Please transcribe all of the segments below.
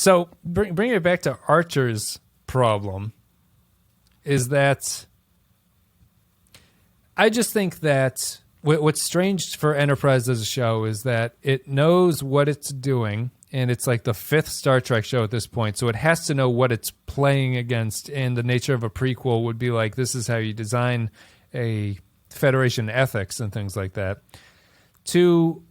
So bringing it back to Archer's problem is that I just think that what's strange for Enterprise as a show is that it knows what it's doing, and it's like the 5th Star Trek show at this point, so it has to know what it's playing against, and the nature of a prequel would be like, this is how you design a Federation ethics and things like that. To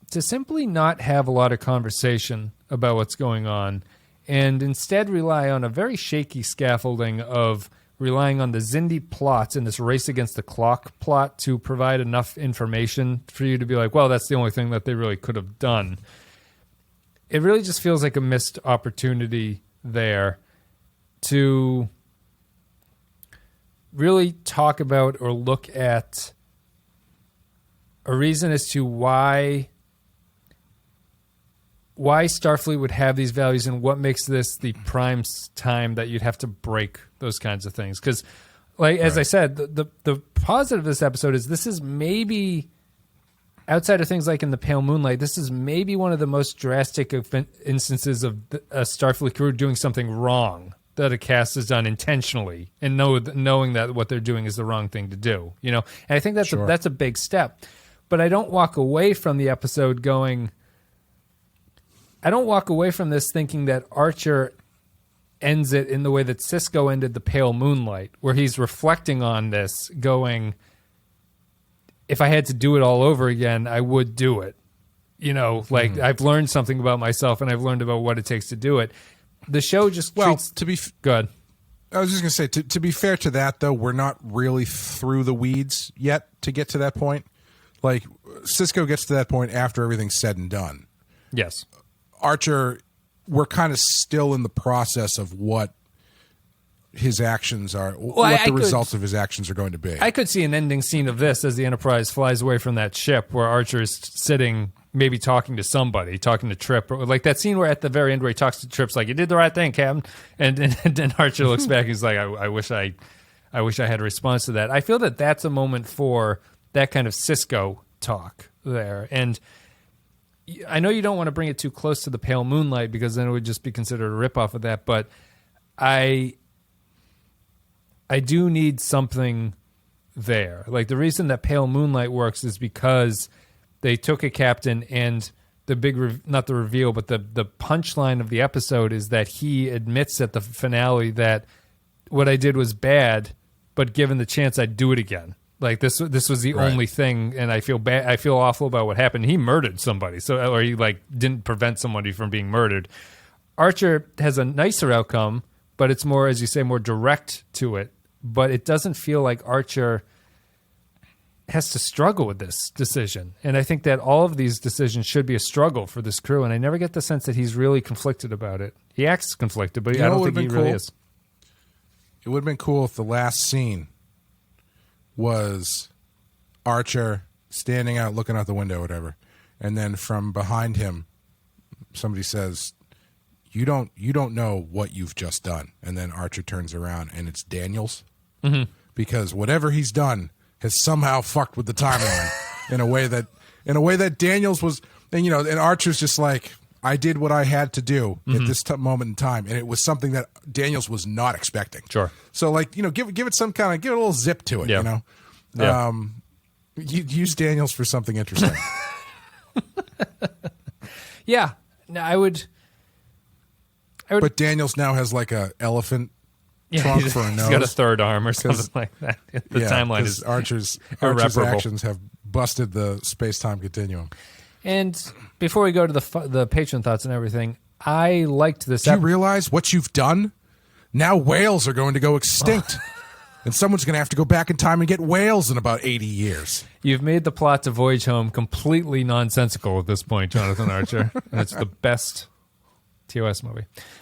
simply not have a lot of conversation about what's going on, and instead rely on a very shaky scaffolding of relying on the Xindi plots and this race against the clock plot to provide enough information for you to be like, well, that's the only thing that they really could have done. It really just feels like a missed opportunity there to really talk about or look at a reason as to why Starfleet would have these values and what makes this the prime time that you'd have to break those kinds of things. Because, as I said, the positive of this episode is this is maybe, outside of things like in the Pale Moonlight, this is maybe one of the most drastic instances of a Starfleet crew doing something wrong that a cast has done intentionally and knowing that what they're doing is the wrong thing to do. And I think that's a big step. But I don't walk away from the episode going... I don't walk away from this thinking that Archer ends it in the way that Sisko ended the Pale Moonlight, where he's reflecting on this, going, if I had to do it all over again, I would do it. I've learned something about myself, and I've learned about what it takes to do it. The show just treats... Good. I was just going to say, to be fair to that, though, we're not really through the weeds yet to get to that point. Like, Sisko gets to that point after everything's said and done. Yes. Archer, we're kind of still in the process of what his actions are, what the results of his actions are going to be. I could see an ending scene of this as the Enterprise flies away from that ship where Archer is sitting, maybe talking to somebody, talking to Trip. Or like that scene where at the very end where he talks to Trip's like, you did the right thing, Captain. And then Archer looks back and he's like, I wish I had a response to that. I feel that that's a moment for that kind of Sisko talk there. And I know you don't want to bring it too close to the Pale Moonlight because then it would just be considered a ripoff of that, but I do need something there. Like the reason that Pale Moonlight works is because they took a captain and the big, not the reveal, but the punchline of the episode is that he admits at the finale that what I did was bad, but given the chance, I'd do it again. Like this was the only thing, and I feel bad. I feel awful about what happened. He murdered somebody, or he didn't prevent somebody from being murdered. Archer has a nicer outcome, but it's more, as you say, more direct to it. But it doesn't feel like Archer has to struggle with this decision, and I think that all of these decisions should be a struggle for this crew. And I never get the sense that he's really conflicted about it. He acts conflicted, but I don't think he really is. It would have been cool if the last scene was Archer standing out looking out the window or whatever, and then from behind him somebody says, you don't know what you've just done, and then Archer turns around and it's Daniels, because whatever he's done has somehow fucked with the timeline in a way that Daniels was, and and Archer's just like, I did what I had to do at this moment in time, and it was something that Daniels was not expecting. Sure. So, give it some kind of, give it a little zip to it. Yeah. Yeah. Use Daniels for something interesting. Yeah. No, I would. But Daniels now has like a elephant trunk for a nose. He's got a third arm or something like that. The timeline is Archer's actions have busted the space-time continuum. And before we go to the patron thoughts and everything, I liked this. Do you realize what you've done? Now whales are going to go extinct. And someone's going to have to go back in time and get whales in about 80 years. You've made the plot to Voyage Home completely nonsensical at this point, Jonathan Archer. And it's the best TOS movie.